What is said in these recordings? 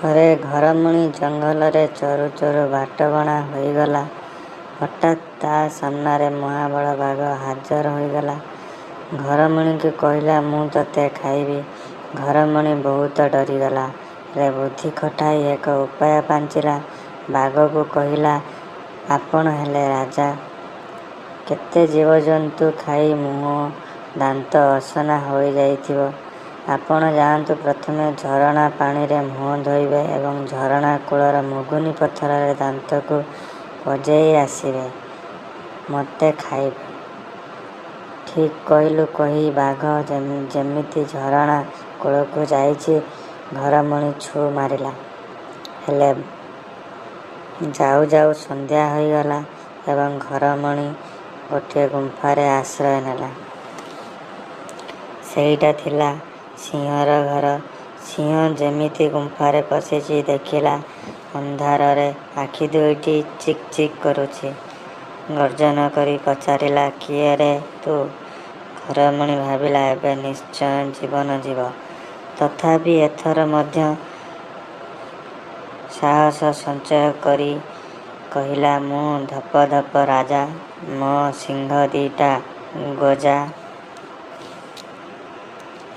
ଥରେ ଘରମଣି ଜଙ୍ଗଲରେ ଚରୁ ଚରୁ ବାଟବଣା ହୋଇଗଲା। ହଠାତ୍ ତା ସାମ୍ନାରେ ମହାବଳ ବାଘ ହାଜର ହୋଇଗଲା। ଘରମଣିକୁ କହିଲା, ମୁଁ ତତେ ଖାଇବି। ଘରମଣି ବହୁତ ଡରିଗଲା। ହେଲେ ବୁଦ୍ଧି ଖଟାଇ ଏକ ଉପାୟ ପାଞ୍ଚିଲା। ବାଘକୁ କହିଲା, ଆପଣ ହେଲେ ରାଜା। କେତେ ଜୀବଜନ୍ତୁ ଖାଇ ମୁହଁ ଦାନ୍ତ ଅସନା ହୋଇଯାଇଥିବ। ଆପଣ ଯାଆନ୍ତୁ, ପ୍ରଥମେ ଝରଣା ପାଣିରେ ମୁହଁ ଧୋଇବେ ଏବଂ ଝରଣା କୂଳର ମୁଗୁନି ପଥରରେ ଦାନ୍ତକୁ ପଜେଇ ଆସିବେ। ମୋତେ ଖାଇବେ। ଠିକ୍ କହିଲୁ କହି ବାଘ ଯେମିତି ଝରଣା କୂଳକୁ ଯାଇଛି, ଘରମଣି ଛୁ ମାରିଲା। ହେଲେ ଯାଉ ଯାଉ ସନ୍ଧ୍ୟା ହୋଇଗଲା ଏବଂ ଘରମଣି ଗୋଟିଏ ଗୁମ୍ଫାରେ ଆଶ୍ରୟ ନେଲା। ସେଇଟା ଥିଲା ସିଂହର ଘର। ସିଂହ ଯେମିତି ଗୁମ୍ଫାରେ ପଶିଛି, ଦେଖିଲା ଅନ୍ଧାରରେ ଆଖି ଦୁଇଟି ଚିକ୍ ଚିକ୍ କରୁଛି। ଗର୍ଜନ କରି ପଚାରିଲା, କିଏ ରେ ତୁ? ଘରମଣି ଭାବିଲା, ଏବେ ନିଶ୍ଚୟ ଜୀବନ ଯିବ। ତଥାପି ଏଥର ମଧ୍ୟ ସାହସ ସଞ୍ଚୟ କରି କହିଲା, ମୁଁ ଧପ ଧପ ରାଜା। ମୋ ଶିଙ୍ଘ ଦିଟା ଗୋଜା।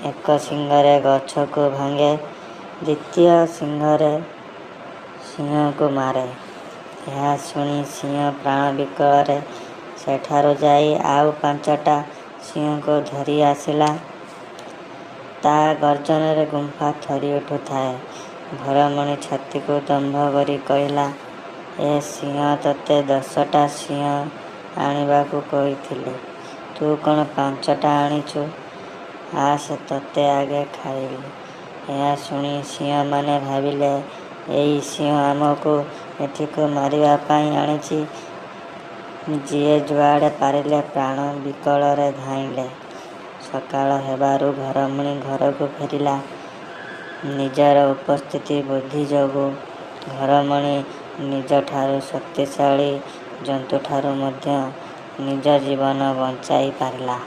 ଏକ ଶିଙ୍ଗରେ ଗଛକୁ ଭାଙ୍ଗେ, ଦ୍ୱିତୀୟ ଶିଙ୍ଗରେ ସିଂହକୁ ମାରେ। ଏହା ଶୁଣି ସିଂହ ପ୍ରାଣ ବିକଳରେ ସେଠାରୁ ଯାଇ ଆଉ 5ଟା ସିଂହଙ୍କୁ ଧରି ଆସିଲା। ତା ଗର୍ଜନରେ ଗୁମ୍ଫା ଥରି ଉଠୁଥାଏ। ଘରମଣି ଛାତିକୁ ଦମ୍ଭ କରି କହିଲା, ଏ ସିଂହ ତତେ 10ଟା ସିଂହ ଆଣିବାକୁ କହିଥିଲି। ତୁ କ'ଣ 5ଟା ଆଣିଛୁ? ଆସେ, ତତେ ଆଗେ ଖାଇବି। ଏହା ଶୁଣି ସିଂହମାନେ ଭାବିଲେ, ଏଇ ସିଂହ ଆମକୁ ଏଠିକୁ ମାରିବା ପାଇଁ ଆଣିଛି। ଯିଏ ଯୁଆଡ଼େ ପାରିଲେ ପ୍ରାଣ ବିକଳରେ ଧାଇଁଲେ। ସକାଳ ହେବାରୁ ଘରମଣି ଘରକୁ ଫେରିଲା। ନିଜର ଉପସ୍ଥିତି ବୁଦ୍ଧି ଯୋଗୁଁ ଘରମଣି ନିଜଠାରୁ ଶକ୍ତିଶାଳୀ ଜନ୍ତୁଠାରୁ ମଧ୍ୟ ନିଜ ଜୀବନ ବଞ୍ଚାଇ ପାରିଲା।